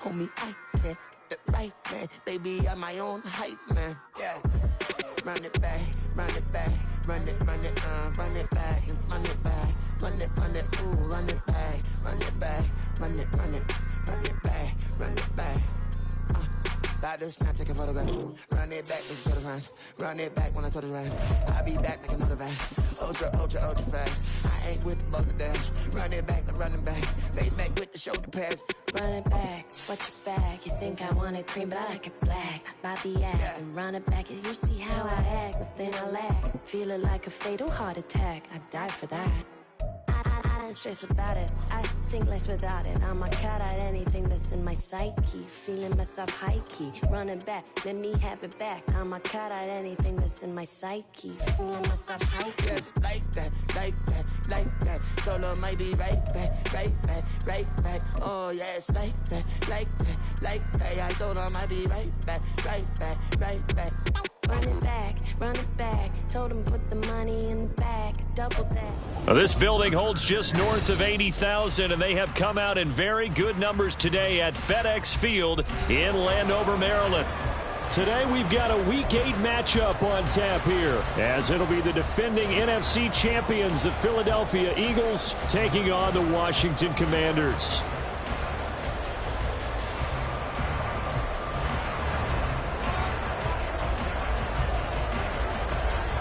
Homie, I can't get it right, man. Baby, I'm my own hype, man. Yeah. Run it back, run it back, run it back, and run it back, run it, ooh, run it back, run it back, run it back, run it back. About to snap, take a photograph. Run it back, make it runs. Run it back when I told it right. I'll be back, make another back. Ultra fast. I ain't with the boulder dash. Run it back, running back. Face back with the shoulder pads. Run it back, what's your back? You think I want it cream, but I like it black. About the act, yeah. And run it back, as you see how I act. But then I lack, feel it like a fatal heart attack. I die for that. I don't stress about it, I think less without it. I'ma cut out anything that's in my psyche. Feeling myself high-key, running back, let me have it back. I'ma cut out anything that's in my psyche. Feeling myself high-key. Yes, like that, like that, like that. Solo might be right back, right back, right back. Oh yes, like that, like that, like that. I told her I might be right back, right back, right back. Run it back, told him put the money in the bag, double that. Well, this building holds just north of 80,000, and they have come out in very good numbers today at FedEx Field in Landover, Maryland. Today we've got a Week 8 matchup on tap here, as it'll be the defending NFC champions, the Philadelphia Eagles, taking on the Washington Commanders.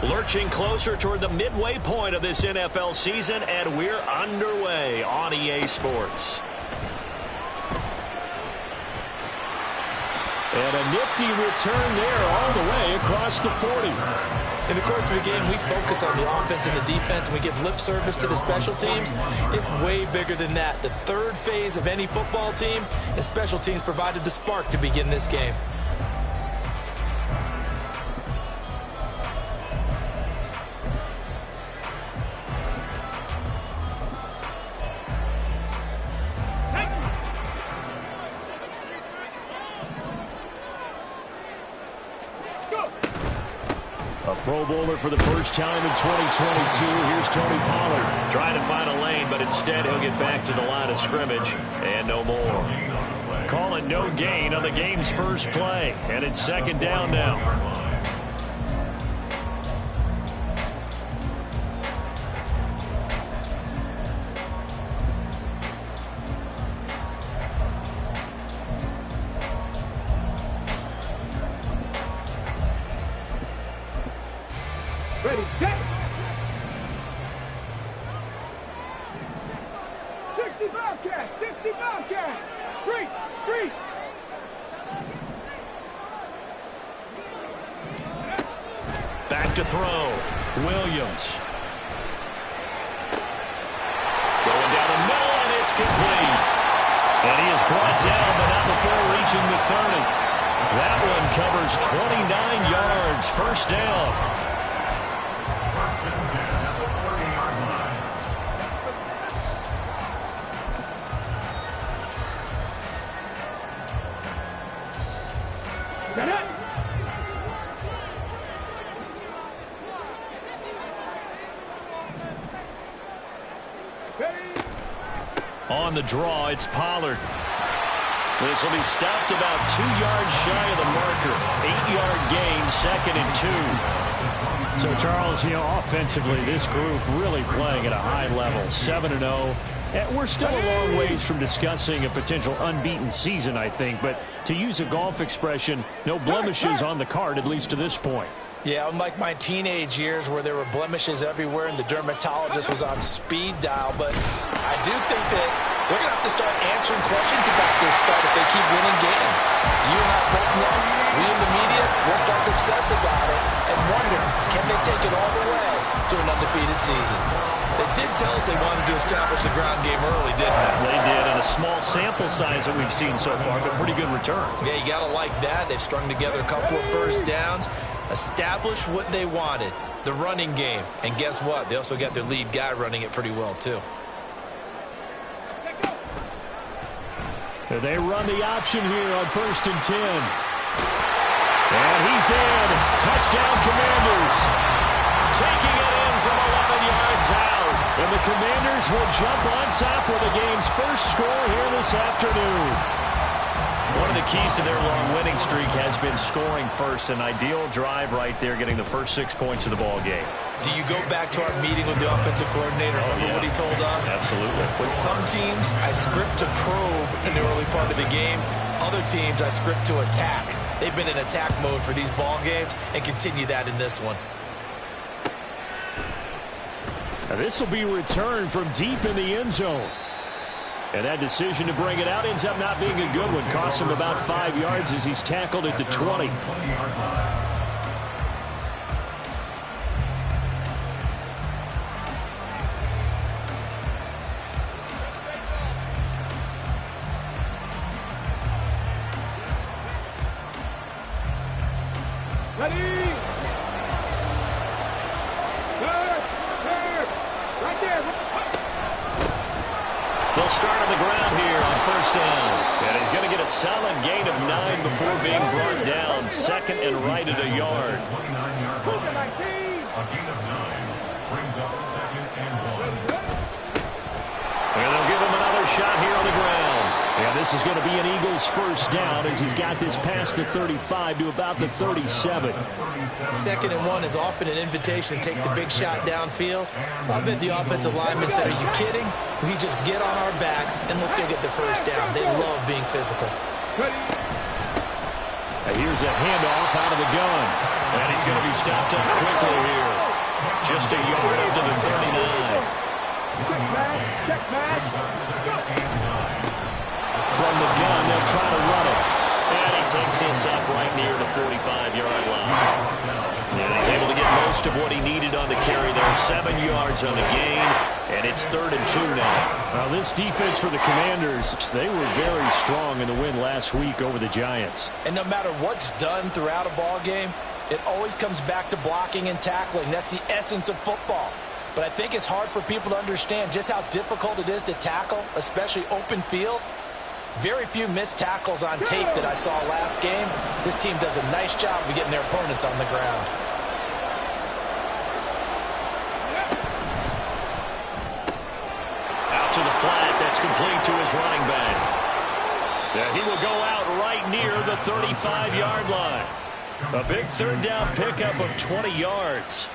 Lurching closer toward the midway point of this NFL season, and we're underway on EA Sports. And a nifty return there all the way across the 40. In the course of a game, we focus on the offense and the defense, and we give lip service to the special teams. It's way bigger than that. The third phase of any football team, and special teams provided the spark to begin this game. Pro Bowler for the first time in 2022. Here's Tony Pollard trying to find a lane, but instead he'll get back to the line of scrimmage and no more. Call it no gain on the game's first play, and it's second down now. Ready, set! 60 Bobcat! 60 Bobcat! Three! Back to throw. Williams. Going down the middle, and it's complete. And he is brought down, but not before reaching the 30. That one covers 29 yards. First down. On the draw, it's Pollard. This will be stopped about 2 yards shy of the marker. 8-yard gain, 2nd and 2. So, Charles, offensively, this group really playing at a high level, 7-0. We're still a long ways from discussing a potential unbeaten season, I think. But to use a golf expression, no blemishes on the card, at least to this point. Yeah, unlike my teenage years where there were blemishes everywhere and the dermatologist was on speed dial. But I do think that they're going to have to start answering questions about this start if they keep winning games. You and I both know, we in the media, we'll start to obsess about it and wonder, can they take it all the way to an undefeated season? They did tell us they wanted to establish the ground game early, didn't they? They did, and a small sample size that we've seen so far, but pretty good return. Yeah, you got to like that. They've strung together a couple of first downs, established what they wanted, the running game. And guess what? They also got their lead guy running it pretty well, too. They run the option here on 1st and 10. And he's in. Touchdown, Commanders. Taking it in from 11 yards out. And the Commanders will jump on top with the game's first score here this afternoon. One of the keys to their long winning streak has been scoring first. An ideal drive right there, getting the first 6 points of the ball game. Do you go back to our meeting with the offensive coordinator? Remember what he told us? Absolutely. With some teams, I script to probe in the early part of the game. Other teams, I script to attack. They've been in attack mode for these ball games and continue that in this one. This will be returned from deep in the end zone. And that decision to bring it out ends up not being a good one. Costs him about 5 yards as he's tackled at the 20. Ready? Right there. They'll start on the ground here on first down. And he's going to get a solid gain of 9 before being brought down. Second and right at a yard. A gain of 9 brings up second and 1. And they'll give him another shot here on the ground. And this is going to be an Eagles first down as he's got this past the 35 to about the 37. Second and 1 is often an invitation to take the big shot downfield. I bet the offensive lineman said, are you kidding? We just get on our backs and let's go get the first down. They love being physical. And here's a handoff out of the gun. And he's going to be stopped up quickly here. Just a yard up to the 39. Check back. From the gun, they'll try to run it. And he takes this up right near the 45-yard line. And he's able to get most of what he needed on the carry there. 7 yards on the gain, and it's 3rd and 2 now. Well, this defense for the Commanders, they were very strong in the win last week over the Giants. And no matter what's done throughout a ball game, it always comes back to blocking and tackling. That's the essence of football. But I think it's hard for people to understand just how difficult it is to tackle, especially open field. Very few missed tackles on tape that I saw last game. This team does a nice job of getting their opponents on the ground. Out to the flat. That's complete to his running back. Yeah, he will go out right near the 35-yard line. A big third down pickup of 20 yards.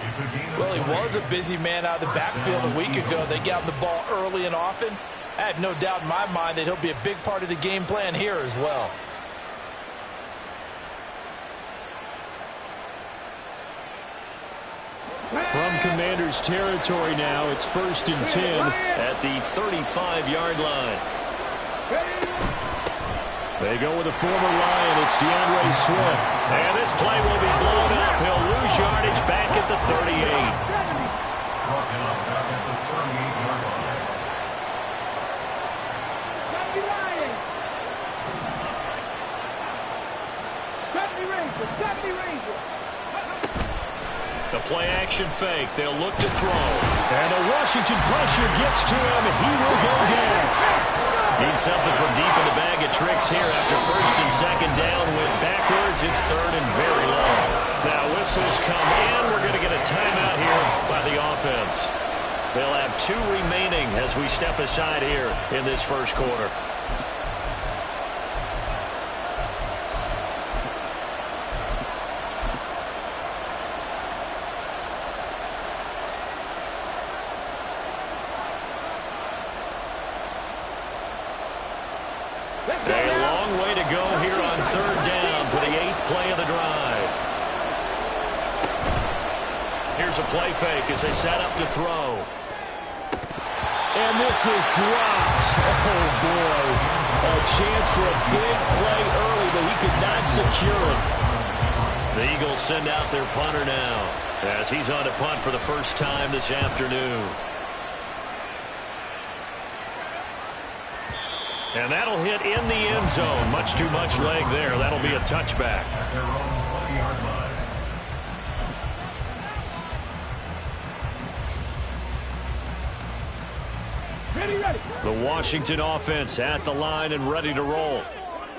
Well, he was a busy man out of the backfield a week ago. They got him the ball early and often. I have no doubt in my mind that he'll be a big part of the game plan here as well. From Commanders territory now, it's 1st and 10 at the 35-yard line. They go with a former Lion. It's DeAndre Swift. And this play will be blown up. He'll lose yardage back at the 38. The play-action fake. They'll look to throw. And the Washington pressure gets to him, and he will go down. Needs something from deep in the bag of tricks here after 1st and 2nd down. Went backwards. It's 3rd and very low. Now whistles come in. We're going to get a timeout here by the offense. They'll have 2 remaining as we step aside here in this first quarter. A long way to go here on 3rd down for the 8th play of the drive. Here's a play fake as they set up to throw. And this is dropped. Oh, boy. A chance for a big play early, but he could not secure it. The Eagles send out their punter now as he's on to punt for the first time this afternoon. And that'll hit in the end zone. Much too much leg there. That'll be a touchback. Ready. The Washington offense at the line and ready to roll.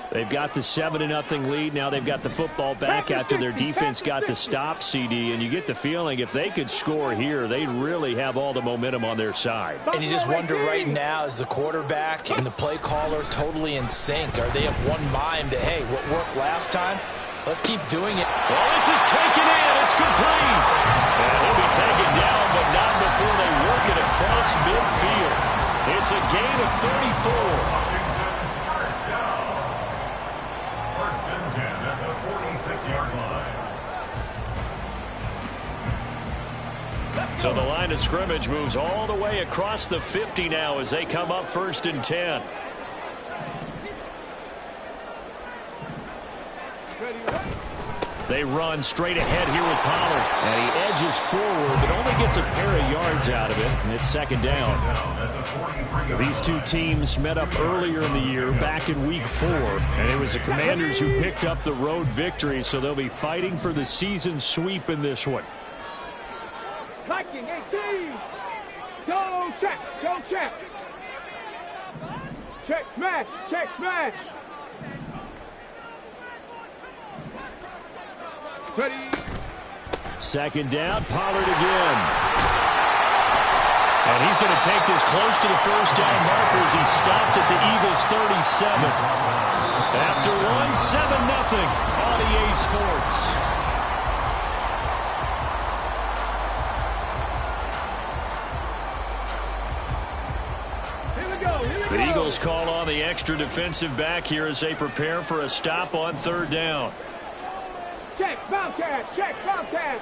They've got the 7-0 lead. Now they've got the football back after their defense got the stop, CD. And you get the feeling if they could score here, they'd really have all the momentum on their side. And you just wonder right now, is the quarterback and the play caller totally in sync? Are they of one mind that, hey, what worked last time? Let's keep doing it. Well, this is taken in. It's complete. And he'll be taken down, but not before they work it across midfield. It's a gain of 34. So the line of scrimmage moves all the way across the 50 now as they come up 1st and 10. They run straight ahead here with Pollard. And he edges forward, but only gets a pair of yards out of it, and it's 2nd down. These two teams met up earlier in the year, back in Week 4, and it was the Commanders who picked up the road victory, so they'll be fighting for the season sweep in this one. Liking 18. Go check. Go check. Check smash. Check smash. Ready. 2nd down, Pollard again. And he's going to take this close to the 1st down marker as he stopped at the Eagles' 37. After 7-0 on EA Sports. The Eagles call on the extra defensive back here as they prepare for a stop on 3rd down. Check, Bobcat, check, Bobcat.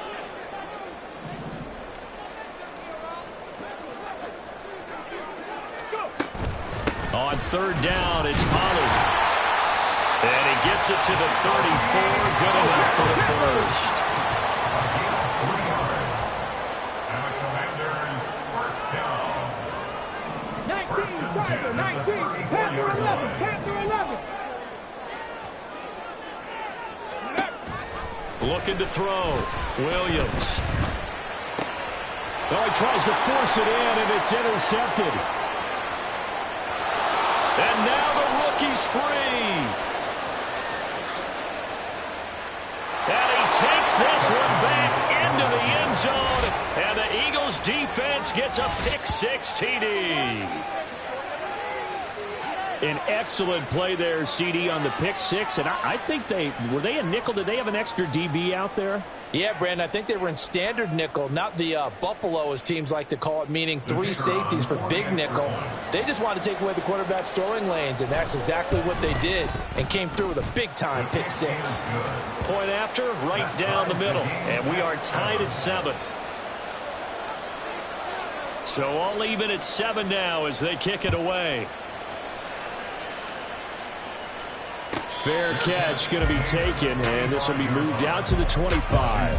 On 3rd down, it's Pollard. And he gets it to the 34. Good enough for the 1st. Tiger, 19, Panther 11, Panther 11. Looking to throw. Williams. Oh, he tries to force it in, and it's intercepted. And now the rookie's free. And he takes this one back into the end zone. And the Eagles defense gets a pick-6 TD. An excellent play there, CD, on the pick-6. And I think were they a nickel? Did they have an extra DB out there? Yeah, Brandon, I think they were in standard nickel, not the Buffalo, as teams like to call it, meaning 3 safeties for big nickel. They just wanted to take away the quarterback's throwing lanes, and that's exactly what they did, and came through with a big-time pick-6. Point after, right down the middle, and we are tied at 7. So all even at 7 now as they kick it away. Fair catch going to be taken, and this will be moved out to the 25.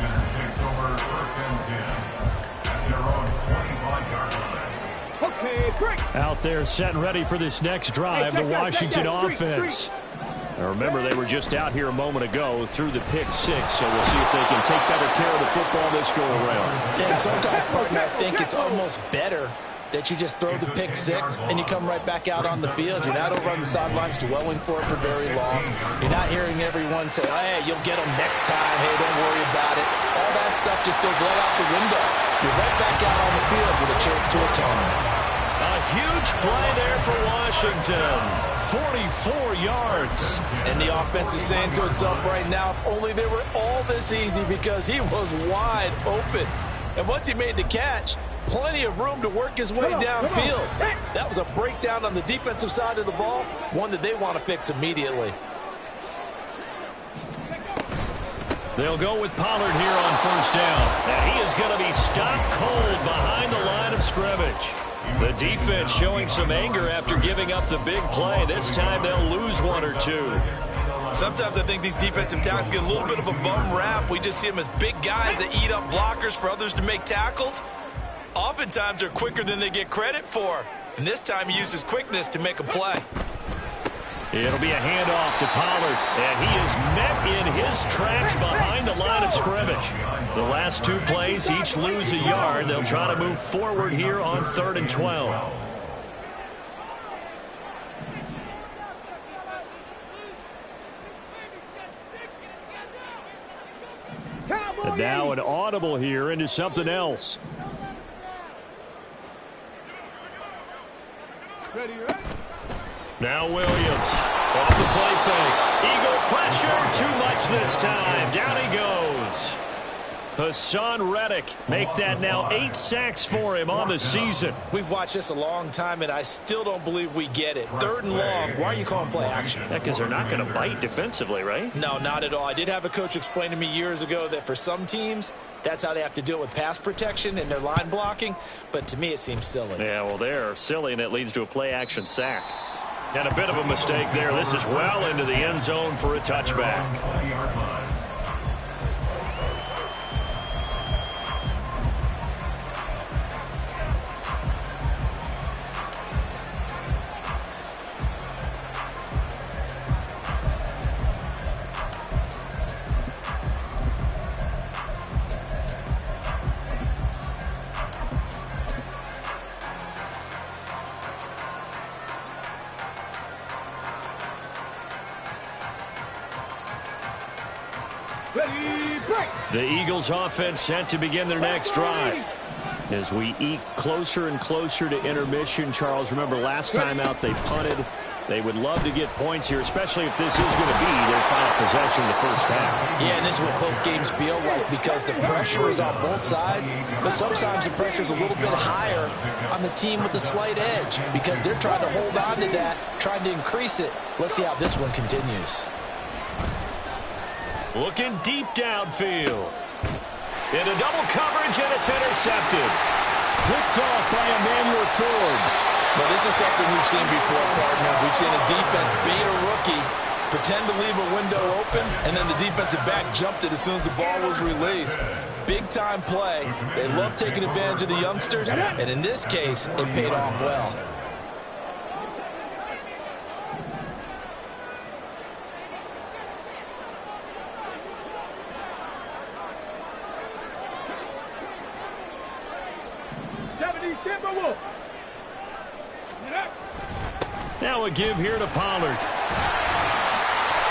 Okay, break. Out there set and ready for this next drive, the Washington offense. Now remember, they were just out here a moment ago through the pick-6, so we'll see if they can take better care of the football this go-around. And sometimes, partner, I think it's almost better that you just throw the pick-6 and you come right back out on the field. You're not over on the sidelines dwelling for it for very long. You're not hearing everyone say, hey, you'll get them next time. Hey, don't worry about it. All that stuff just goes right out the window. You're right back out on the field with a chance to atone. A huge play there for Washington. 44 yards. And the offense is saying to itself right now, if only they were all this easy, because he was wide open. And once he made the catch, plenty of room to work his way downfield. That was a breakdown on the defensive side of the ball, one that they want to fix immediately. They'll go with Pollard here on 1st down. And he is going to be stopped cold behind the line of scrimmage. The defense showing some anger after giving up the big play. This time they'll lose 1 or 2. Sometimes I think these defensive tackles get a little bit of a bum rap. We just see them as big guys that eat up blockers for others to make tackles. Oftentimes they're quicker than they get credit for. And this time he uses quickness to make a play. It'll be a handoff to Pollard. And he is met in his tracks behind the line of scrimmage. The last 2 plays each lose a yard. They'll try to move forward here on 3rd and 12. And now an audible here into something else. Ready, right? Now Williams off the play fake. Eagle pressure, too much this time. Down he goes. Hassan Reddick make that now 8 sacks for him on the season. We've watched this a long time, and I still don't believe we get it. 3rd and long. Why are you calling play action? Yeah, because they're not going to bite defensively, right? No, not at all. I did have a coach explain to me years ago that for some teams, that's how they have to deal with pass protection and their line blocking. But to me, it seems silly. Yeah, well, they're silly, and it leads to a play action sack. And a bit of a mistake there. This is well into the end zone for a touchback. Ready, break. The Eagles offense set to begin their next drive. As we eke closer and closer to intermission, Charles, remember last time out they punted. They would love to get points here, especially if this is going to be their final possession in the first half. Yeah, and this is what close games feel like because the pressure is on both sides, but sometimes the pressure is a little bit higher on the team with the slight edge because they're trying to hold on to that, trying to increase it. Let's see how this one continues. Looking deep downfield. Into double coverage, and it's intercepted. Picked off by Emmanuel Forbes. Well, this is something we've seen before, partner. We've seen a defense bait a rookie, pretend to leave a window open, and then the defensive back jumped it as soon as the ball was released. Big-time play. They love taking advantage of the youngsters, and in this case, it paid off well. Now a give here to Pollard.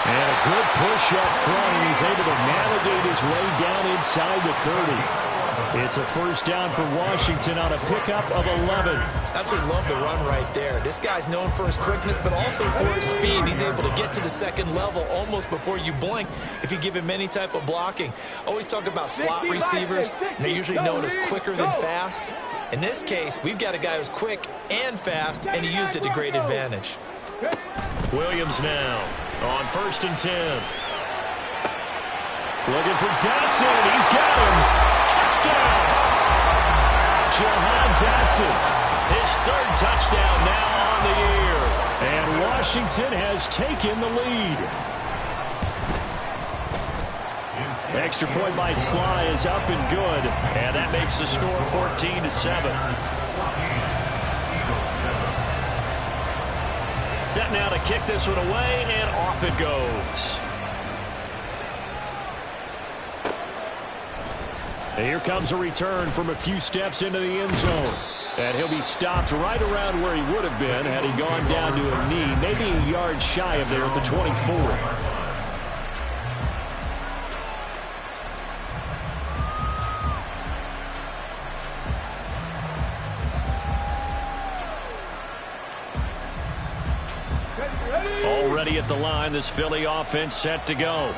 And a good push up front, and he's able to navigate his way down inside the 30. It's a first down for Washington on a pickup of 11. Absolutely love the run right there. This guy's known for his quickness, but also for his speed. He's able to get to the second level almost before you blink if you give him any type of blocking. Always talk about slot receivers, and they're usually known as quicker than fast. In this case, we've got a guy who's quick and fast, and he used it to great advantage. Williams now on 1st and 10. Looking for Dotson, and he's got him. Touchdown! Jahan Dotson, his 3rd touchdown now on the year. And Washington has taken the lead. Extra point by Sly is up and good, and that makes the score 14-7. Set now to kick this one away, and off it goes. And here comes a return from a few steps into the end zone. And he'll be stopped right around where he would have been had he gone down to a knee, maybe a yard shy of there at the 24. Already at the line, this Philly offense set to go.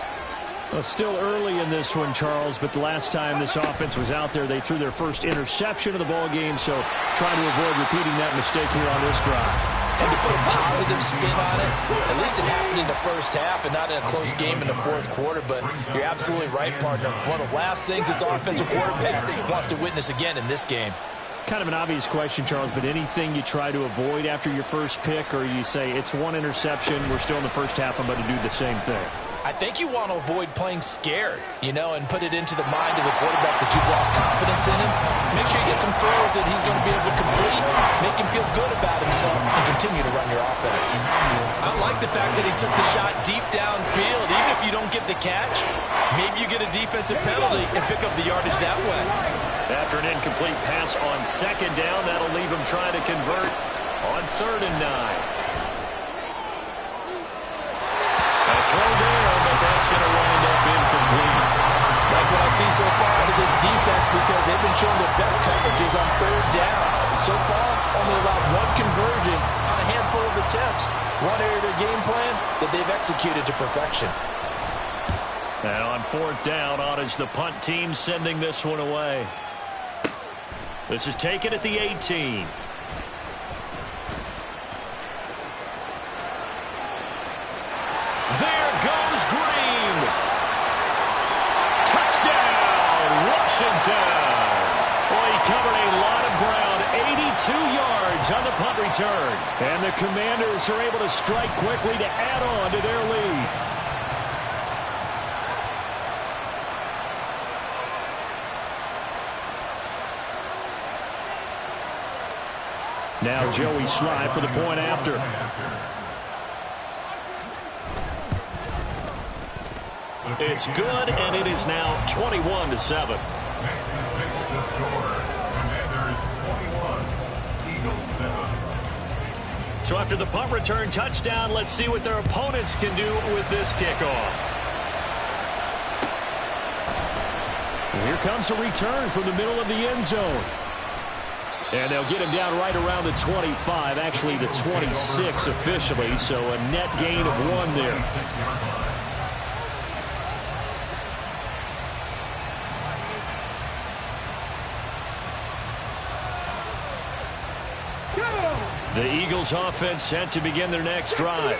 Well, still early in this one, Charles, but the last time this offense was out there, they threw their first interception of the ball game, so trying to avoid repeating that mistake here on this drive. And to put a positive spin on it, at least it happened in the first half and not in a close game in the 4th quarter, but you're absolutely right, partner. One of the last things this offensive quarterback wants to witness again in this game. Kind of an obvious question, Charles, but anything you try to avoid after your first pick, or you say it's one interception, we're still in the first half, I'm going to do the same thing? I think you want to avoid playing scared, you know, and put it into the mind of the quarterback that you've lost confidence in him. Make sure you get some throws that he's going to be able to complete, make him feel good about himself, and continue to run your offense. I like the fact that he took the shot deep downfield. Even if you don't get the catch, maybe you get a defensive penalty and pick up the yardage that way. After an incomplete pass on 2nd down, that'll leave him trying to convert on 3rd and 9. A throw there, but that's going to wind up incomplete. Like what I see so far out of this defense because they've been showing their best coverages on third down. So far, only allowed one conversion on a handful of attempts. One area of their game plan that they've executed to perfection. And on fourth down, on is the punt team sending this one away. This is taken at the 18. There goes Green. Touchdown, Washington. Well, he covered a lot of ground, 82 yards on the punt return. And the Commanders are able to strike quickly to add on to their lead. Now Joey Slye for the point after. It's good, and it is now 21-7. So after the punt return touchdown, let's see what their opponents can do with this kickoff. Here comes a return from the middle of the end zone. And they'll get him down right around the 25, actually the 26 officially, so a net gain of 1 there. The Eagles offense set to begin their next drive.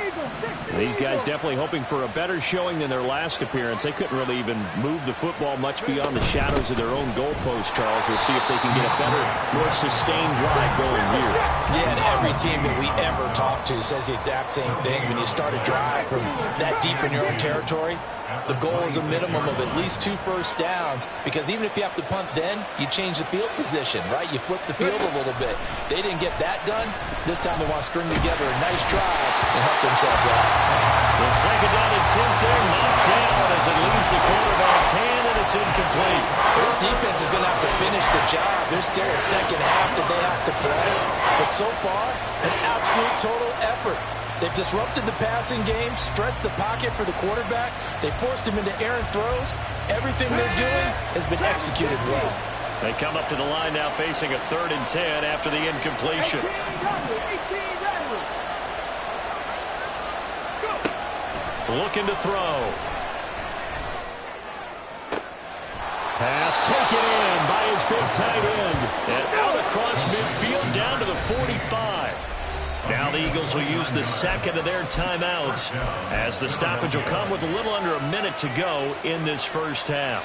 These guys definitely hoping for a better showing than their last appearance. They couldn't really even move the football much beyond the shadows of their own goalpost, Charles. We'll see if they can get a better, more sustained drive going here. Yeah, and every team that we ever talk to says the exact same thing. When you start a drive from that deep in your own territory, the goal is a minimum of at least 2 first downs, because even if you have to punt then, you change the field position, right? You flip the field a little bit. They didn't get that done. This time they want to string together a nice drive and help themselves out. The second down attempt there knocked down as it leaves the quarterback's hand, and it's incomplete. This defense is going to have to finish the job. There's still a second half that they have to play. But so far, an absolute total effort. They've disrupted the passing game, stressed the pocket for the quarterback. They forced him into errant throws. Everything they're doing has been executed well. They come up to the line now facing a 3rd and 10 after the incompletion. Looking to throw. Pass taken in by his big tight end. And out across midfield down to the 45. Now the Eagles will use the second of their timeouts, as the stoppage will come with a little under a minute to go in this first half.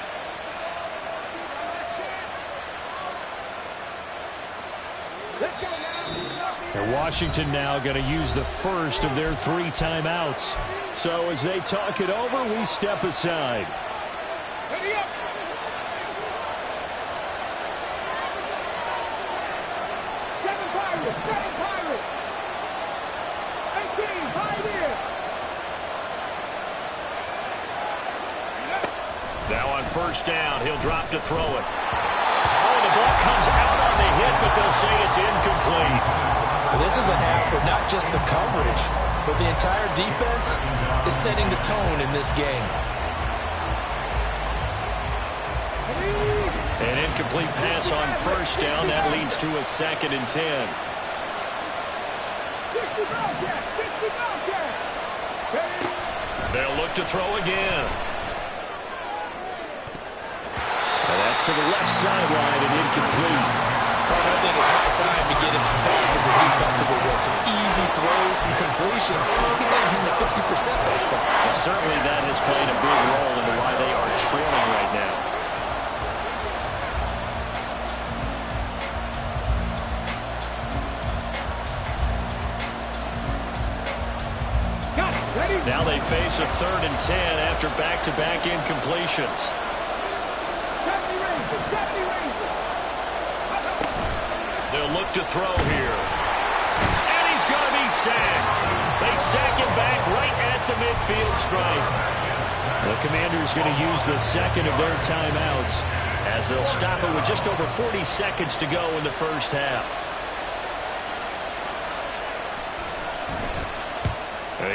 And Washington now going to use the first of their 3 timeouts. So as they talk it over, we step aside. Ready up. Seven Pirates. 18, hide here. Now on first down, he'll drop to throw it. Oh, the ball comes out on the hit, but they'll say it's incomplete. This is a half where not just the coverage, but the entire defense is setting the tone in this game. An incomplete pass on first down. That leads to a 2nd and 10. They'll look to throw again. And that's to the left sideline and incomplete. I think it's high time to get him some passes that he's comfortable with. Some easy throws, some completions. He's not even at 50% thus far. Well, certainly that has played a big role into why they are trailing right now. Now they face a 3rd and 10 after back-to-back incompletions. They'll look to throw here. And he's going to be sacked. They sack him back right at the midfield stripe. The Commanders going to use the second of their timeouts, as they'll stop it with just over 40 seconds to go in the first half.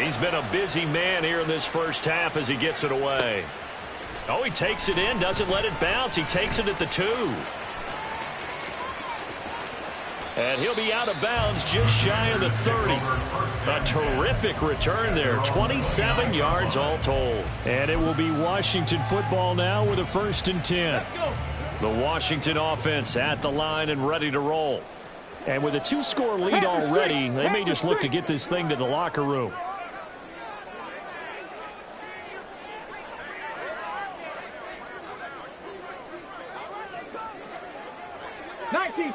He's been a busy man here in this first half as he gets it away. Oh, he takes it in, doesn't let it bounce. He takes it at the 2. And he'll be out of bounds just shy of the 30. A terrific return there. 27 yards all told. And it will be Washington football now with a 1st and 10. The Washington offense at the line and ready to roll. And with a 2-score lead already, they may just look to get this thing to the locker room.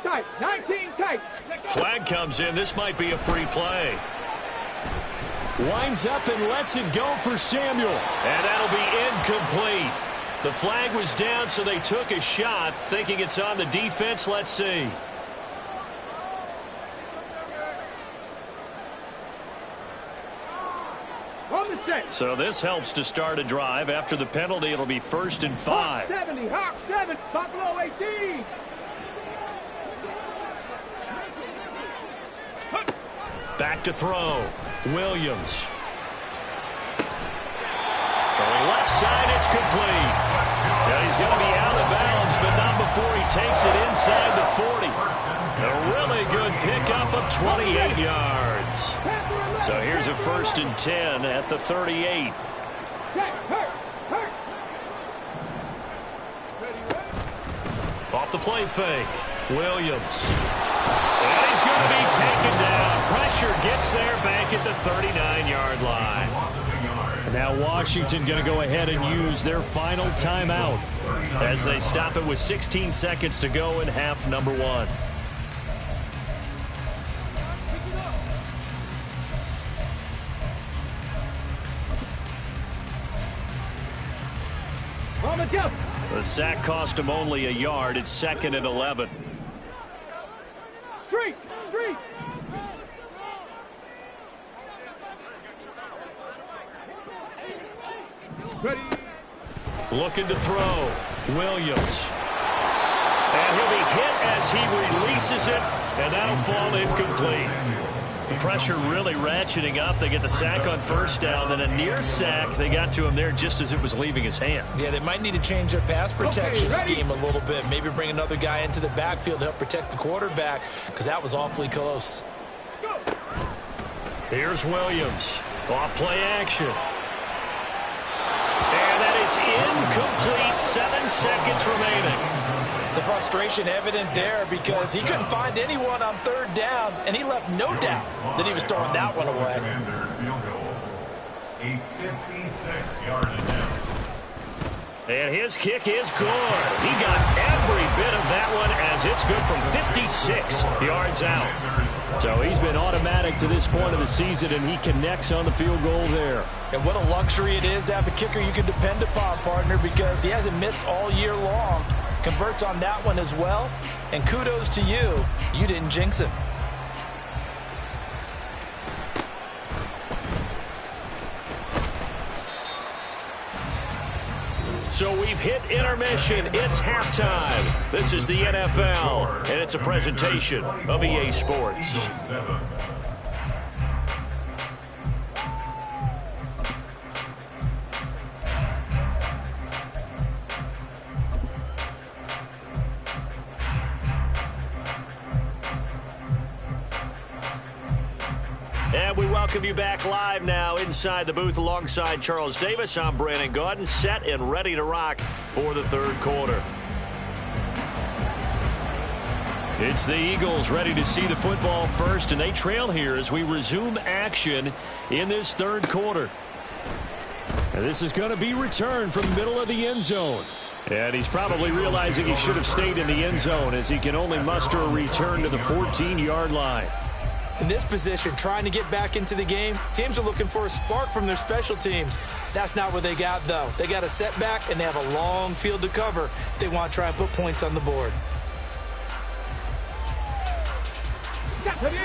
Tight, 19 tight. Flag comes in. This might be a free play. Winds up and lets it go for Samuel. And that'll be incomplete. The flag was down, so they took a shot, thinking it's on the defense. Let's see. So this helps to start a drive. After the penalty, it'll be 1st and 5. Hawk 70, Hawk 7, Buffalo 18. Back to throw. Williams. Throwing left side, it's complete. Now he's going to be out of bounds, but not before he takes it inside the 40. A really good pickup of 28 yards. So here's a 1st and 10 at the 38. Off the play fake. Williams. And he's going to be taken down. Pressure gets there back at the 39-yard line. Now Washington going to go ahead and use their final timeout as they stop it with 16 seconds to go in half number 1. The sack cost him only a yard. It's 2nd and 11. Street. Ready. Looking to throw. Williams. And he'll be hit as he releases it, and that'll fall incomplete. Pressure really ratcheting up. They get the sack on 1st down, then a near sack. They got to him there just as it was leaving his hand. Yeah, they might need to change their pass protection scheme a little bit. Maybe bring another guy into the backfield to help protect the quarterback, because that was awfully close. Here's Williams. Off play action. And that is incomplete. 7 seconds remaining. The frustration evident there because he couldn't find anyone on 3rd down, and he left no doubt that he was throwing that one away. A 56-yard attempt. And his kick is good. He got every bit of that one as it's good from 56 yards out. So he's been automatic to this point of the season, and he connects on the field goal there. And what a luxury it is to have a kicker you can depend upon, partner, because he hasn't missed all year long. Converts on that one as well. And kudos to you. You didn't jinx him. So we've hit intermission. It's halftime. This is the NFL, and it's a presentation of EA Sports. And we welcome you back live now inside the booth alongside Charles Davis. I'm Brandon Gaudin, set and ready to rock for the 3rd quarter. It's the Eagles ready to see the football first, and they trail here as we resume action in this 3rd quarter. And this is going to be returned from the middle of the end zone. And he's probably realizing he should have stayed in the end zone as he can only muster a return to the 14-yard line. In this position, trying to get back into the game, teams are looking for a spark from their special teams. That's not what they got, though. They got a setback, and they have a long field to cover if they want to try and put points on the board.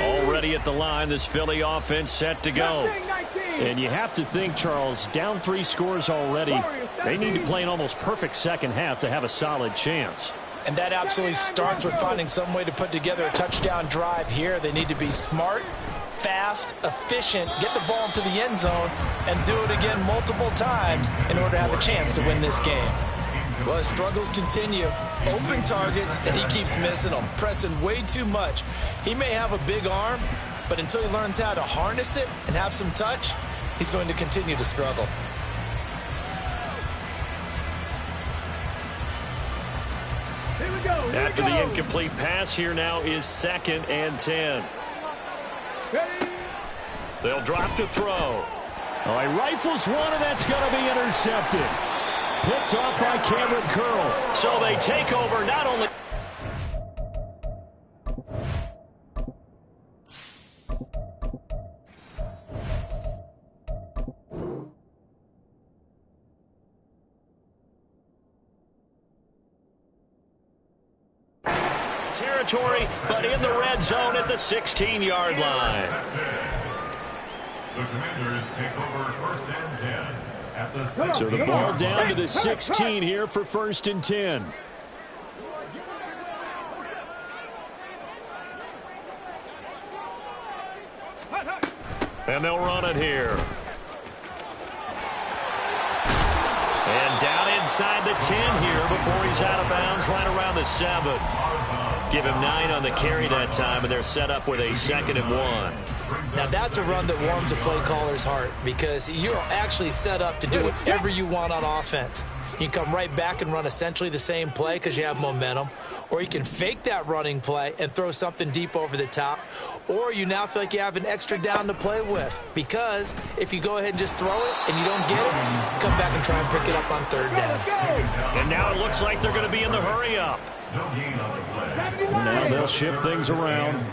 Already at the line, this Philly offense set to go. And you have to think, Charles, down 3 scores already. They need to play an almost perfect second half to have a solid chance. And that absolutely starts with finding some way to put together a touchdown drive here. They need to be smart, fast, efficient, get the ball into the end zone, and do it again multiple times in order to have a chance to win this game. Well, his struggles continue. Open targets, and he keeps missing them, pressing way too much. He may have a big arm, but until he learns how to harness it and have some touch, he's going to continue to struggle. After the incomplete pass, here now is 2nd and 10. They'll drop to throw. Oh, he rifles one, and that's going to be intercepted. Picked off by Cameron Curl. So they take over not only... territory, but in the red zone at the 16-yard line. The Commanders take over 1st and 10 at the 16. So the ball down to the 16 here for 1st and 10. And they'll run it here. And down inside the 10 here before he's out of bounds, right around the 7. Give him 9 on the carry that time, and they're set up with a 2nd and 1. Now, that's a run that warms a play caller's heart because you're actually set up to do whatever you want on offense. You can come right back and run essentially the same play because you have momentum, or you can fake that running play and throw something deep over the top, or you now feel like you have an extra down to play with because if you go ahead and just throw it and you don't get it, come back and try and pick it up on 3rd down. And now it looks like they're going to be in the hurry-up. No gain on the play. Now they'll shift things around.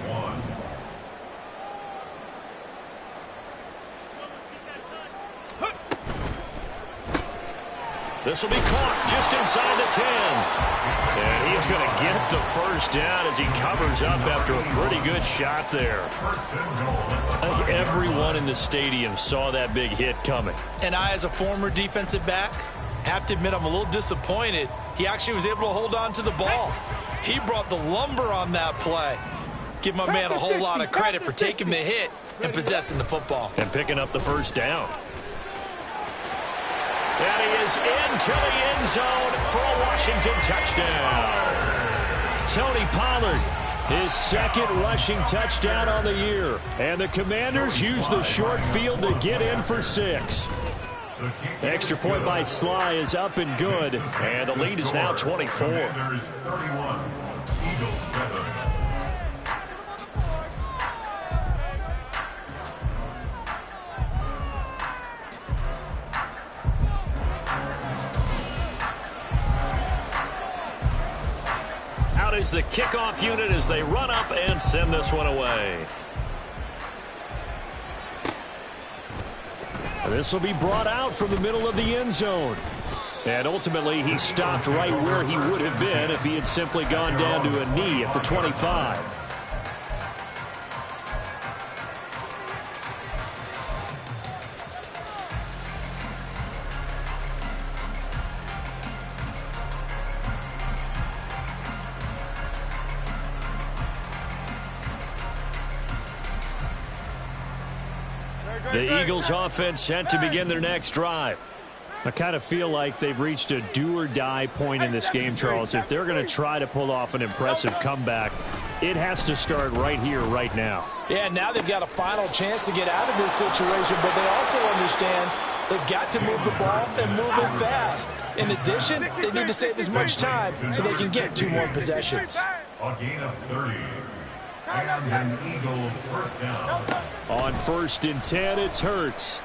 This will be caught just inside the 10. And he's going to get the 1st down as he covers up after a pretty good shot there. I think everyone in the stadium saw that big hit coming. And I, as a former defensive back, have to admit I'm a little disappointed. He actually was able to hold on to the ball. He brought the lumber on that play. Give my man a whole lot of credit for taking the hit and possessing the football. And picking up the 1st down. And he is into the end zone for a Washington touchdown. Tony Pollard, his 2nd rushing touchdown on the year. And the Commanders use the short field to get in for 6. Extra point by Sly is up and good. And the lead is now 24. Commanders 31, Eagles 7. Out is the kickoff unit as they run up and send this one away. This will be brought out from the middle of the end zone. And ultimately, he stopped right where he would have been if he had simply gone down to a knee at the 25. The Eagles offense set to begin their next drive. I kind of feel like they've reached a do-or-die point in this game, Charles. If they're going to try to pull off an impressive comeback, it has to start right here, right now. Yeah, now they've got a final chance to get out of this situation, but they also understand they've got to move the ball and move it fast. In addition, they need to save as much time so they can get 2 more possessions. A gain of 30. And an Eagle 1st down. On 1st and 10, it's Hurts.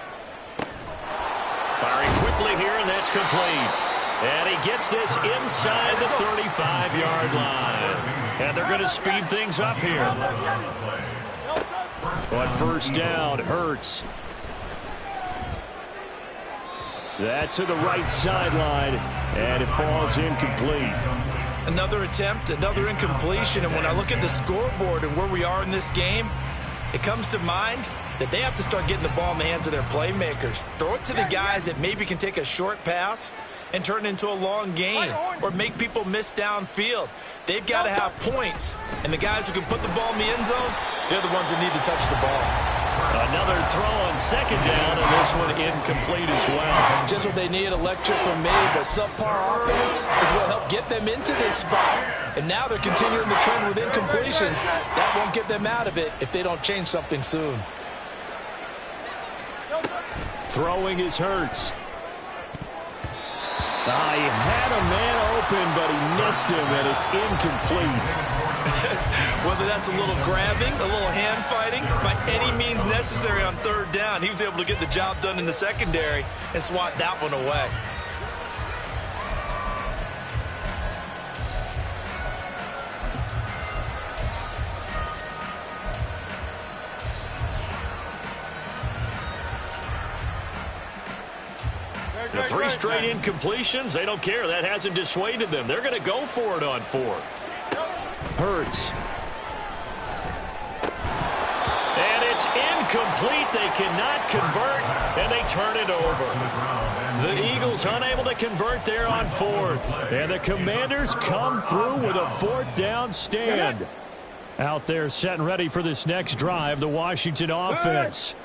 Firing quickly here, and that's complete. And he gets this inside the 35-yard line. And they're going to speed things up here. On 1st down, Hurts. That to the right sideline, and it falls incomplete. Another attempt, another incompletion, and when I look at the scoreboard and where we are in this game, it comes to mind that they have to start getting the ball in the hands of their playmakers. Throw it to the guys that maybe can take a short pass and turn it into a long gain or make people miss downfield. They've got to have points, and the guys who can put the ball in the end zone, they're the ones that need to touch the ball. Another throw on second down, and this one incomplete as well. Just what they need, a lecture from me, but subpar offense is what helped get them into this spot. And now they're continuing the trend with incompletions. That won't get them out of it if they don't change something soon. Throwing is Hurts. He had a man open, but he missed him, and it's incomplete. Whether that's a little grabbing, a little hand fighting, by any means necessary on third down, he was able to get the job done in the secondary and swat that one away. The 3 straight incompletions, they don't care. That hasn't dissuaded them. They're going to go for it on 4th. Hurts. And it's incomplete. They cannot convert, and they turn it over. The Eagles unable to convert there on 4th. And the Commanders come through with a 4th down stand. Out there set and ready for this next drive, the Washington offense.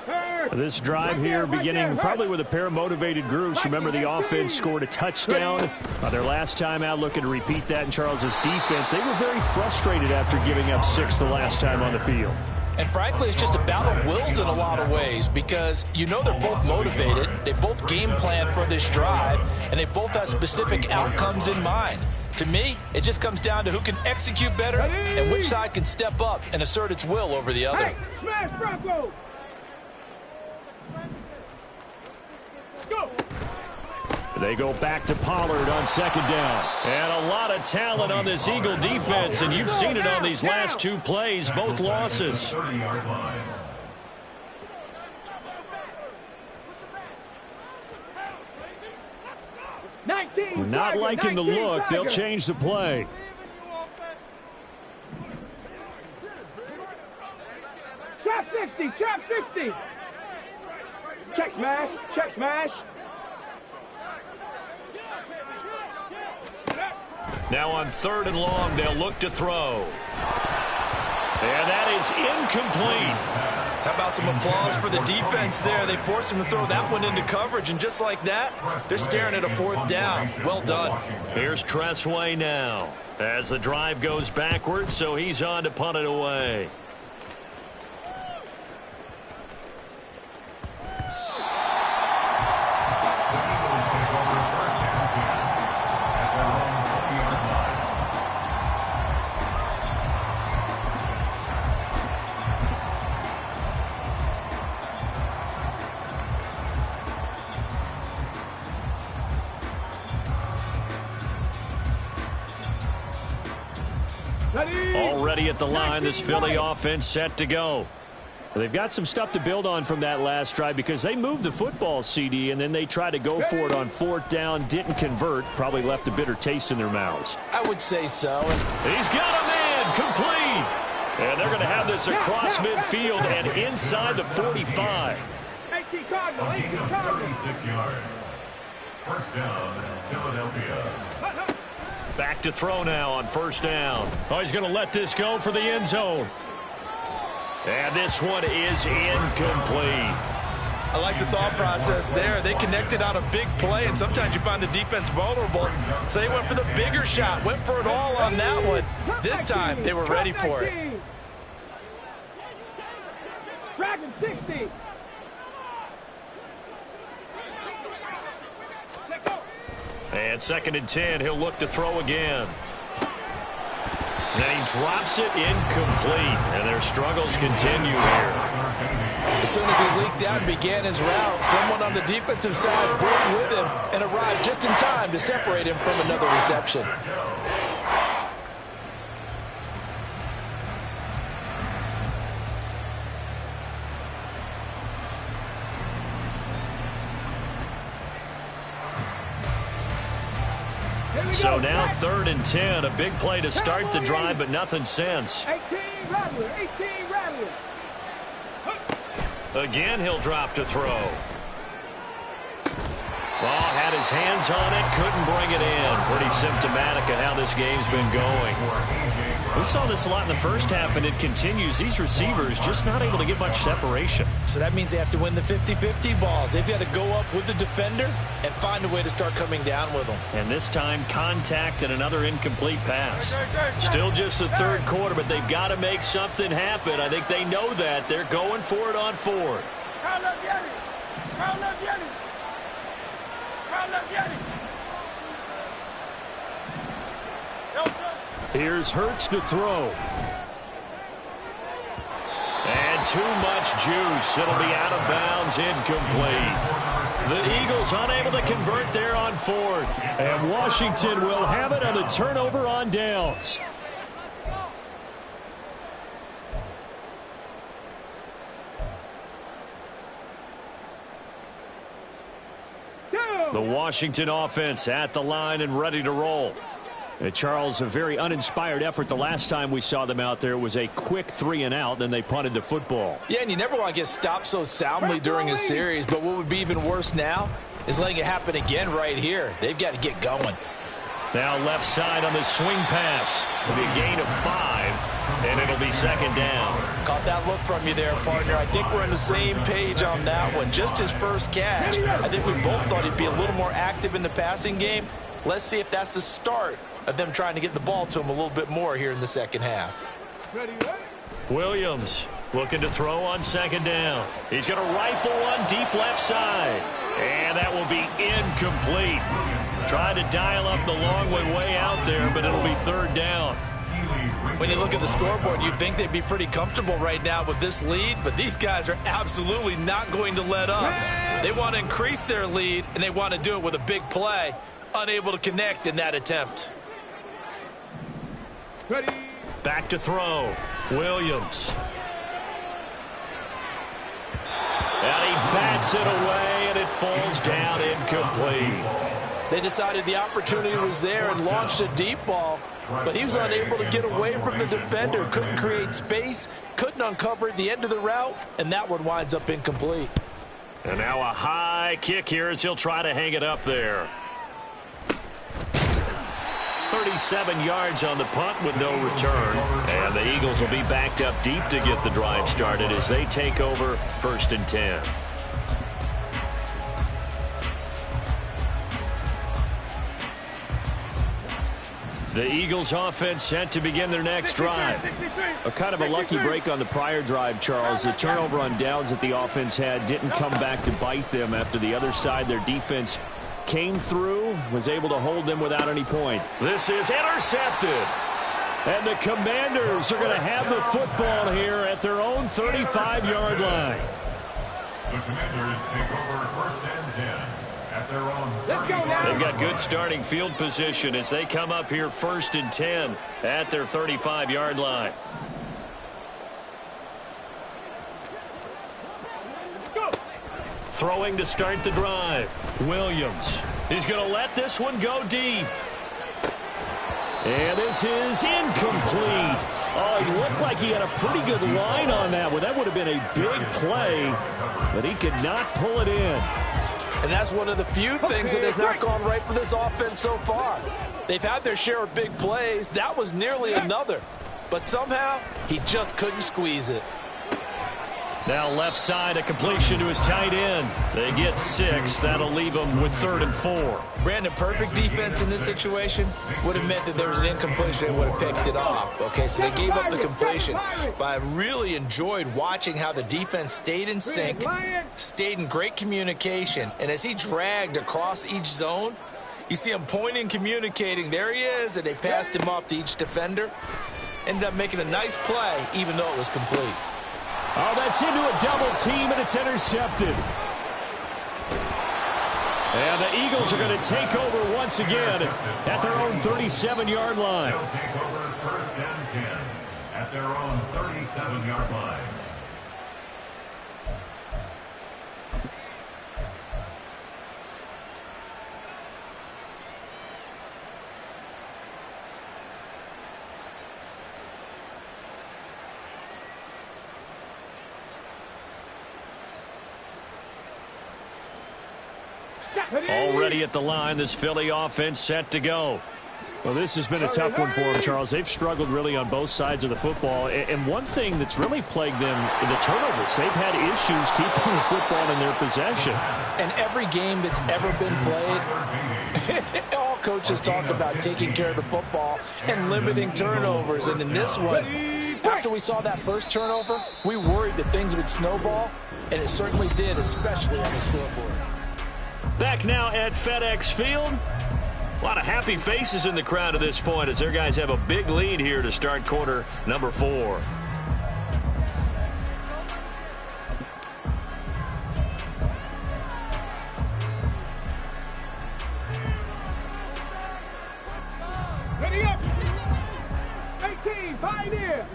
This drive here beginning probably with a pair of motivated groups. Remember, the offense scored a touchdown their last time out, looking to repeat that in Charles's defense. They were very frustrated after giving up 6 the last time on the field. And frankly, it's just a battle of wills in a lot of ways because you know they're both motivated. They both game plan for this drive, and they both have specific outcomes in mind. To me, it just comes down to who can execute better and which side can step up and assert its will over the other. Hey, smash Bronco! Go! They go back to Pollard on second down. And a lot of talent on this Eagle defense, and you've seen it on these last 2 plays, both losses. 30-yard line. Not liking the look. They'll change the play. Trap 60, trap 60. Check smash, check smash. Now on 3rd and long, they'll look to throw. And that is incomplete. How about some applause for the defense there? They forced him to throw that one into coverage, and just like that, they're staring at a 4th down. Well done. Here's Tressway now as the drive goes backwards, so he's on to punt it away. Already at the line, this Philly offense set to go. They've got some stuff to build on from that last drive because they moved the football, CD, and then they tried to go for it on 4th down, didn't convert, probably left a bitter taste in their mouths. I would say so. He's got a man complete. And they're going to have this across midfield and inside the 45. 18 Cardinal, 18 Cardinal. 36 yards. First down, Philadelphia. Back to throw now on 1st down. Oh, he's going to let this go for the end zone. And this one is incomplete. I like the thought process there. They connected on a big play, and sometimes you find the defense vulnerable. So they went for the bigger shot, went for it all on that one. This time, they were ready for it. Dragon 60. And 2nd and 10, he'll look to throw again. And he drops it incomplete. And their struggles continue here. As soon as he leaked out and began his route, someone on the defensive side broke with him and arrived just in time to separate him from another reception. So now 3rd and 10, a big play to start the drive, but nothing since. 18 Rattler, 18 Rattler. Again, he'll drop to throw. Ball Had his hands on it, couldn't bring it in. Pretty symptomatic of how this game's been going. We saw this a lot in the first half, and it continues. These receivers just not able to get much separation. So that means they have to win the 50-50 balls. They've got to go up with the defender and find a way to start coming down with them. And this time, contact and another incomplete pass. Still just the third quarter, but they've got to make something happen. I think they know that. They're going for it on fourth. Here's Hurts to throw. And too much juice. It'll be out of bounds, incomplete. The Eagles unable to convert there on fourth. And Washington will have it on the turnover on downs. The Washington offense at the line and ready to roll. Charles, a very uninspired effort. The last time we saw them out there was a quick 3-and-out, then they punted the football. Yeah, and you never want to get stopped so soundly during a series, but what would be even worse now is letting it happen again right here. They've got to get going. Now left side on the swing pass. It'll be a gain of 5, and it'll be second down. Caught that look from you there, partner. I think we're on the same page on that one. Just his first catch. I think we both thought he'd be a little more active in the passing game. Let's see if that's the start of them trying to get the ball to him a little bit more here in the second half. Williams looking to throw on second down. He's going to rifle one deep left side. And that will be incomplete. Trying to dial up the long way out there, but it'll be third down. When you look at the scoreboard, you'd think they'd be pretty comfortable right now with this lead, but these guys are absolutely not going to let up. They want to increase their lead, and they want to do it with a big play. Unable to connect in that attempt. Back to throw. Williams. And he bats it away, and it falls down incomplete. They decided the opportunity was there and launched a deep ball, but he was unable to get away from the defender. Couldn't create space, couldn't uncover the end of the route, and that one winds up incomplete. And now a high kick here as he'll try to hang it up there. 37 yards on the punt with no return. And the Eagles will be backed up deep to get the drive started as they take over 1st and 10. The Eagles offense set to begin their next drive. A kind of a lucky break on the prior drive, Charles. The turnover on downs that the offense had didn't come back to bite them after the other side. Their defense came through, was able to hold them without any point. This is intercepted. And the Commanders are going to have the football here at their own 35-yard line. The Commanders take over 1st and 10 at their own. They've got good starting field position as they come up here 1st and 10 at their 35-yard line. Throwing to start the drive. Williams. He's going to let this one go deep. And this is incomplete. Oh, he looked like he had a pretty good line on that one. That would have been a big play, but he could not pull it in. And that's one of the few things that has not gone right for this offense so far. They've had their share of big plays. That was nearly another. But somehow, he just couldn't squeeze it. Now left side, a completion to his tight end. They get 6. That'll leave them with 3rd and 4. Brandon, perfect defense in this situation would have meant that there was an incompletion. They would have picked it off. Okay, so they gave up the completion. But I really enjoyed watching how the defense stayed in sync, stayed in great communication. And as he dragged across each zone, you see him pointing, communicating. There he is, and they passed him off to each defender. Ended up making a nice play, even though it was complete. Oh, that's into a double team, and it's intercepted. And the Eagles are going to take over once again at their own 37-yard line. They'll take over 1st and 10 at their own 37-yard line. Already at the line, this Philly offense set to go. Well, this has been a tough one for them, Charles. They've struggled really on both sides of the football. And one thing that's really plagued them in the turnovers, they've had issues keeping the football in their possession. And every game that's ever been played, all coaches talk about taking care of the football and limiting turnovers. And in this one, after we saw that first turnover, we worried that things would snowball, and it certainly did, especially on the scoreboard. Back now at FedEx Field. A lot of happy faces in the crowd at this point as their guys have a big lead here to start quarter number 4. Ready up. 18, Pioneer.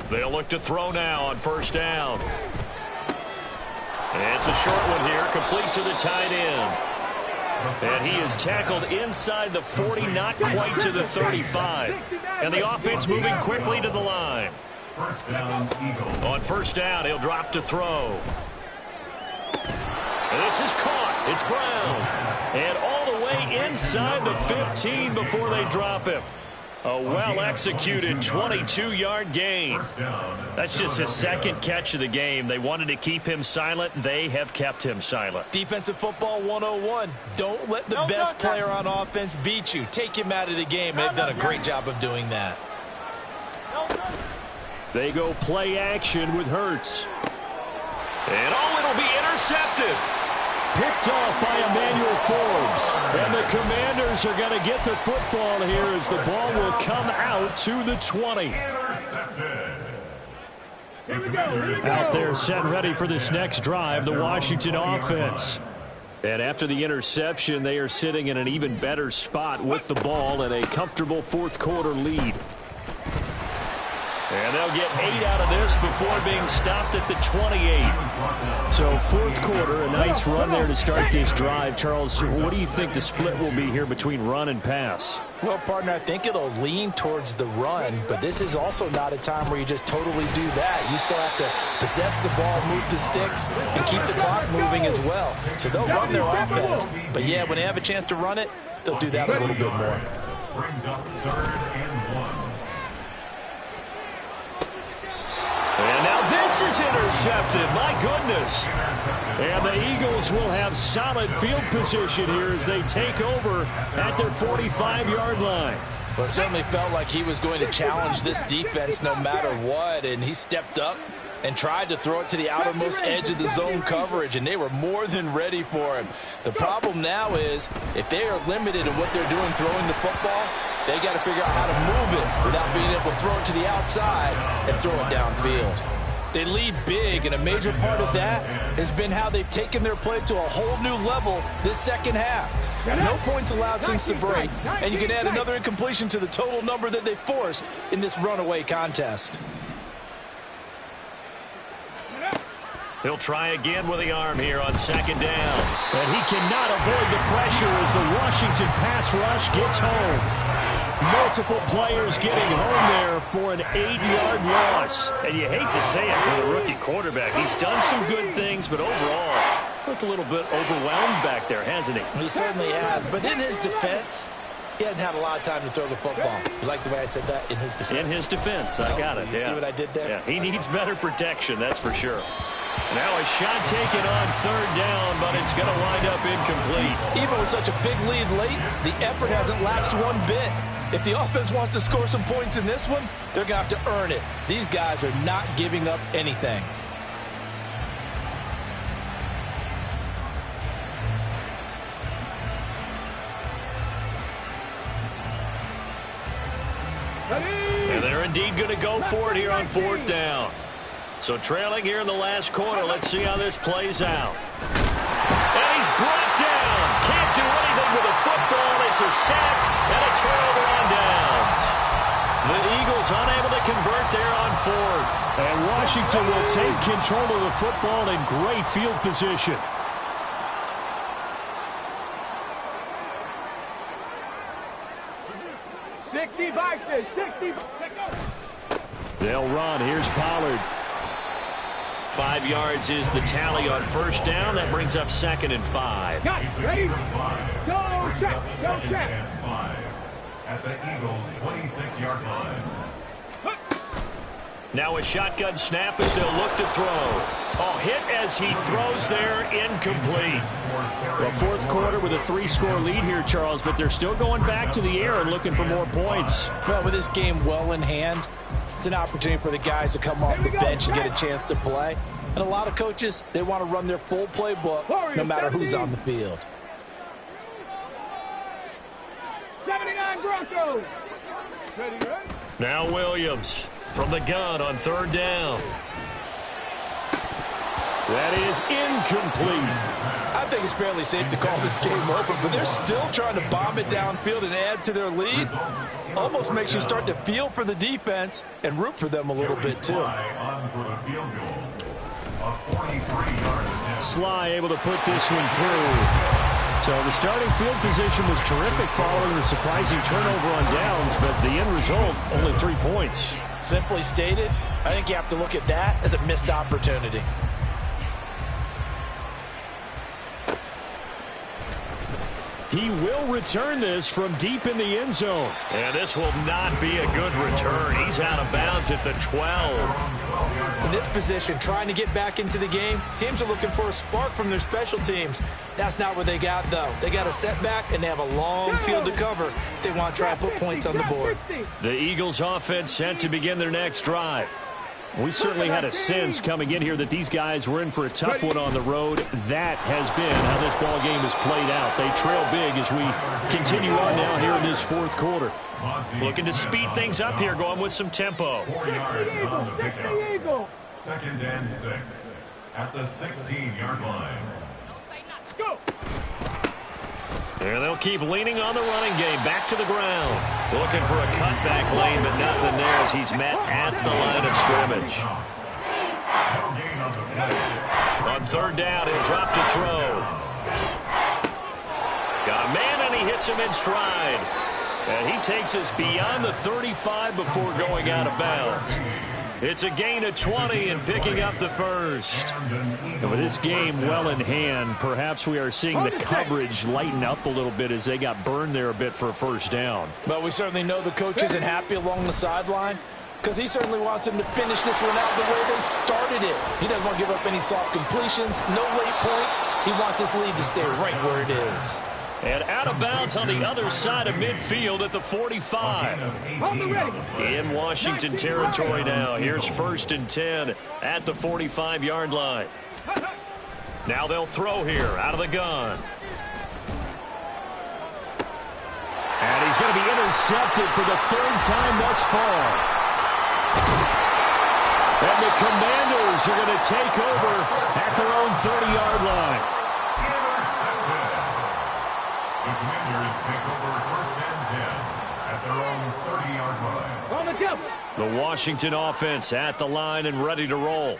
They'll look to throw now on first down. And it's a short one here, complete to the tight end. And he is tackled inside the 40, not quite to the 35. And the offense moving quickly to the line. First down, Eagles. On first down, he'll drop to throw. And this is caught. It's Brown. And all the way inside the 15 before they drop him. A well-executed 22-yard gain. That's just his second catch of the game. They wanted to keep him silent. They have kept him silent. Defensive football 101. Don't let the best player on offense beat you. Take him out of the game. They've done a great job of doing that. They go play action with Hurts. And it'll be intercepted. Picked off by Emmanuel Forbes. And the Commanders are going to get the football here as the ball will come out to the 20. Here we go. Out there set and ready for this next drive, the Washington offense. And after the interception, they are sitting in an even better spot with the ball and a comfortable fourth quarter lead. And they'll get 8 out of this before being stopped at the 28. So fourth quarter, a nice run there to start this drive. Charles, what do you think the split will be here between run and pass? Well, partner, I think it'll lean towards the run, but this is also not a time where you just totally do that. You still have to possess the ball, move the sticks, and keep the clock moving as well. So they'll run their offense. But, yeah, when they have a chance to run it, they'll do that a little bit more. Brings up 3rd and 1. And now this is intercepted. My goodness. And the Eagles will have solid field position here as they take over at their 45-yard line. Well, it certainly felt like he was going to challenge this defense no matter what, and he stepped up and tried to throw it to the outermost edge of the zone coverage, and they were more than ready for him. The problem now is if they are limited in what they're doing throwing the football, they got to figure out how to move it without being able to throw it to the outside and throw it downfield. They lead big, and a major part of that has been how they've taken their play to a whole new level this second half. No points allowed since the break, and you can add another incompletion to the total number that they forced in this runaway contest. He'll try again with the arm here on second down. And he cannot avoid the pressure as the Washington pass rush gets home. Multiple players getting home there for an 8-yard loss. And you hate to say it with a rookie quarterback. He's done some good things, but overall, looked a little bit overwhelmed back there, hasn't he? He certainly has. But in his defense, he hasn't had a lot of time to throw the football. You like the way I said that? In his defense. In his defense. I got it. You see what I did there? Yeah, he needs better protection, that's for sure. Now a shot taken on third down, but it's going to wind up incomplete. Even with such a big lead late, the effort hasn't lapsed one bit. If the offense wants to score some points in this one, they're going to have to earn it. These guys are not giving up anything. And they're indeed going to go for it here on fourth down. So trailing here in the last quarter. Let's see how this plays out. And he's brought down. Can't do anything with a football. It's a sack and a turnover on downs. The Eagles unable to convert there on fourth. And Washington will take control of the football in great field position. Sixty. They'll run. Here's Pollard. 5 yards is the tally on first down. That brings up 2nd and 5. Got it. Ready? Go check. Go check. At the Eagles' 26-yard line. Now a shotgun snap as they'll look to throw. Oh, hit as he throws there, incomplete. Well, fourth quarter with a 3-score lead here, Charles, but they're still going back to the air and looking for more points. Well, with this game well in hand, it's an opportunity for the guys to come off the bench and get a chance to play. And a lot of coaches, they want to run their full playbook no matter who's on the field. 79 Broncos. Ready, right? Now Williams from the gun on 3rd down. That is incomplete. I think it's fairly safe to call this game over, but they're still trying to bomb it downfield and add to their lead. Almost makes you start to feel for the defense and root for them a little bit, too. Sly able to put this one through. So the starting field position was terrific following the surprising turnover on downs, but the end result, only 3 points. Simply stated, I think you have to look at that as a missed opportunity. He will return this from deep in the end zone. And this will not be a good return. He's out of bounds at the 12. In this position, trying to get back into the game, teams are looking for a spark from their special teams. That's not what they got, though. They got a setback, and they have a long field to cover if they want to try and put points on the board. The Eagles offense set to begin their next drive. We certainly had a sense coming in here that these guys were in for a tough one on the road. That has been how this ball game has played out. They trail big as we continue on now here in this fourth quarter. Looking to speed things up here, going with some tempo. 4 yards on the pickup. 2nd and 6 at the 16-yard line. Go. And they'll keep leaning on the running game. Back to the ground. Looking for a cutback lane, but nothing there as he's met at the line of scrimmage. On 3rd down, he'll drop to throw. Got a man, and he hits him in stride. And he takes us beyond the 35 before going out of bounds. It's a gain of 20 and picking up the first. And with this game well in hand, perhaps we are seeing the coverage lighten up a little bit as they got burned there a bit for a first down. But we certainly know the coach isn't happy along the sideline because he certainly wants them to finish this one out the way they started it. He doesn't want to give up any soft completions, no late points. He wants his lead to stay right where it is. And out of bounds on the other side of midfield at the 45. In Washington territory now. Here's 1st and 10 at the 45-yard line. Now they'll throw here out of the gun. And he's going to be intercepted for the 3rd time thus far. And the Commanders are going to take over at their own 30-yard line. The Commanders take over 1st and 10 at their own 30-yard line. On the jump. The Washington offense at the line and ready to roll.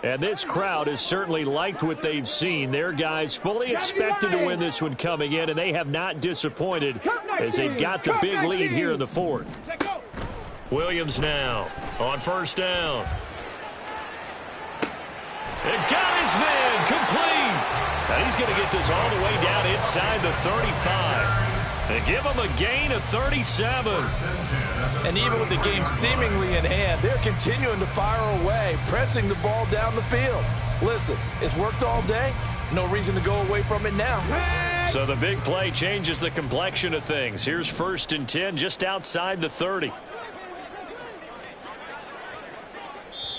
And this crowd has certainly liked what they've seen. Their guys fully expected to win this one coming in, and they have not disappointed as they've got the big lead here in the 4th. Williams now on 1st down. And got his man complete. And he's going to get this all the way down inside the 35. They give him a gain of 37. And even with the game seemingly in hand, they're continuing to fire away, pressing the ball down the field. Listen, it's worked all day. No reason to go away from it now. So the big play changes the complexion of things. Here's 1st and 10 just outside the 30.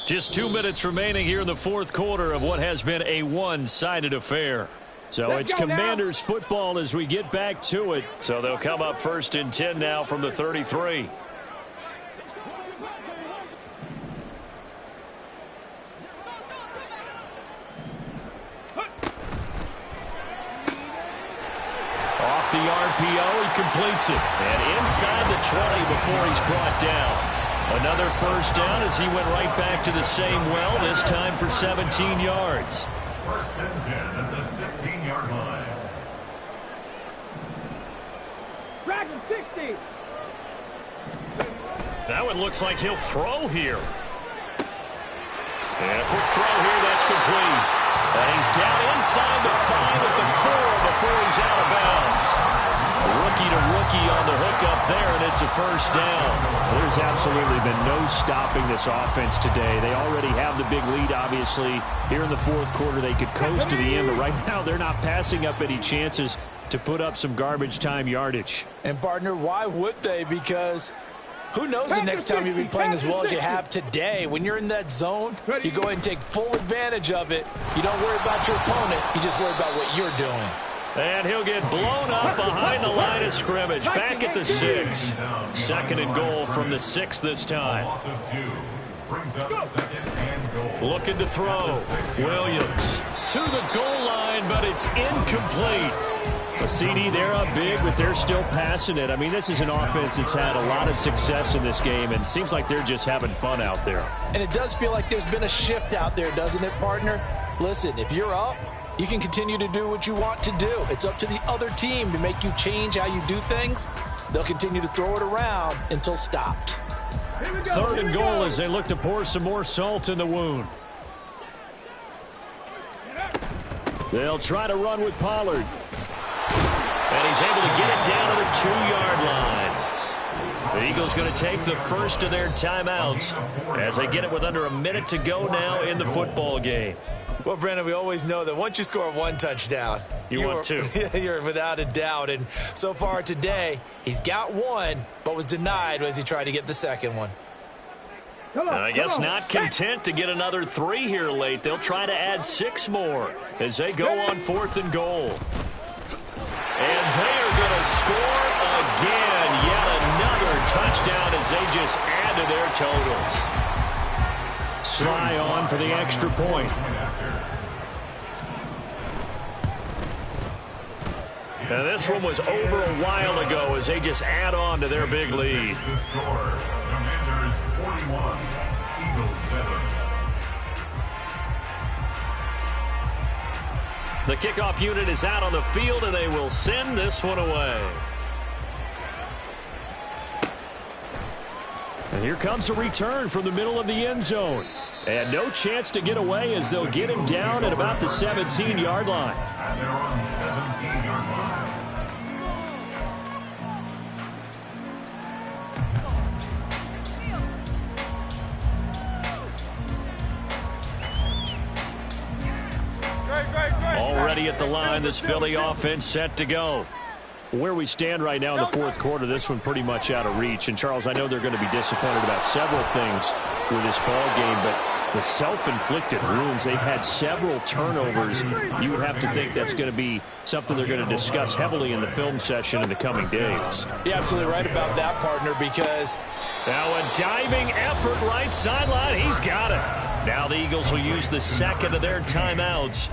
Just 2 minutes remaining here in the 4th quarter of what has been a one-sided affair. So it's Commanders football as we get back to it. So they'll come up 1st and 10 now from the 33. Off the RPO, he completes it. And inside the 20 before he's brought down. Another first down as he went right back to the same well, this time for 17 yards. 1st and 10 at the 16-yard line. Dragon 60. That one looks like he'll throw here. And a quick throw here, that's complete. And he's down inside the 5 at the 4 before he's out of bounds. Rookie to rookie on the hook up there, and it's a first down. There's absolutely been no stopping this offense today. They already have the big lead, obviously. Here in the fourth quarter, they could coast to the end, but right now they're not passing up any chances to put up some garbage time yardage. And, partner, why would they? Because who knows the next time you'll be playing as well as you have today. When you're in that zone, you go ahead and take full advantage of it. You don't worry about your opponent. You just worry about what you're doing. And he'll get blown up behind the line of scrimmage. Back at the 6. Second and goal from the 6 this time. Looking to throw. Williams to the goal line, but it's incomplete. A CD, they're up big, but they're still passing it. I mean, this is an offense that's had a lot of success in this game, and it seems like they're just having fun out there. And it does feel like there's been a shift out there, doesn't it, partner? Listen, if you're up, you can continue to do what you want to do. It's up to the other team to make you change how you do things. They'll continue to throw it around until stopped. Third and goal as they look to pour some more salt in the wound. They'll try to run with Pollard. And he's able to get it down to the 2-yard line. The Eagles going to take the first of their timeouts as they get it with under a minute to go now in the football game. Well, Brandon, we always know that once you score one touchdown, you want two. You're without a doubt. And so far today, he's got one, but was denied as he tried to get the second one. And I guess not content to get another 3 here late. They'll try to add 6 more as they go on 4th and goal. And they are going to score again. Yet another touchdown as they just add to their totals. Sly on for the extra point. Now this one was over a while ago as they just add on to their big lead. Commanders 41, Eagles 7. The kickoff unit is out on the field, and they will send this one away. And here comes a return from the middle of the end zone. And no chance to get away as they'll get him down at about the 17-yard line. And they're on 17-yard line. Already at the line, this Philly offense set to go. Where we stand right now in the fourth quarter, this one pretty much out of reach. And, Charles, I know they're going to be disappointed about several things with this ball game, but the self-inflicted wounds, they've had several turnovers. You would have to think that's going to be something they're going to discuss heavily in the film session in the coming days. You're absolutely right about that, partner, because now a diving effort right sideline. He's got it. Now the Eagles will use the second of their timeouts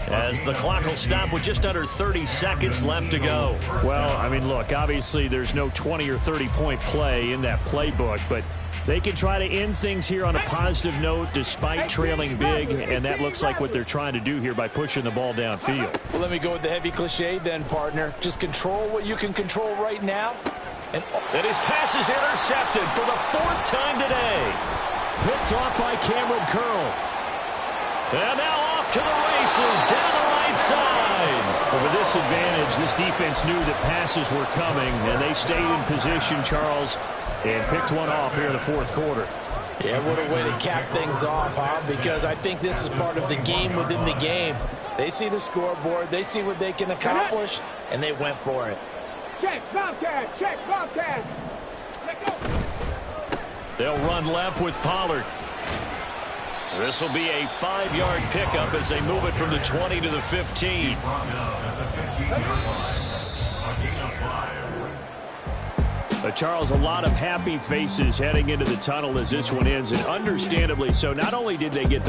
as the clock will stop with just under 30 seconds left to go. Well, I mean, look, obviously there's no 20 or 30-point play in that playbook, but they can try to end things here on a positive note despite trailing big, and that looks like what they're trying to do here by pushing the ball downfield. Well, let me go with the heavy cliche then, partner. Just control what you can control right now. And his pass is intercepted for the 4th time today. Picked off by Cameron Curl. And now off to the races down the right side. But with this advantage, this defense knew that passes were coming, and they stayed in position, Charles, and picked one off here in the fourth quarter. Yeah, what a way to cap things off, huh? Because I think this is part of the game within the game. They see the scoreboard, they see what they can accomplish, and they went for it. Check, Bobcat, check, Bobcat. Let go. They'll run left with Pollard. This will be a 5-yard pickup as they move it from the 20 to the 15. Charles, a lot of happy faces heading into the tunnel as this one ends, and understandably so. Not only did they get the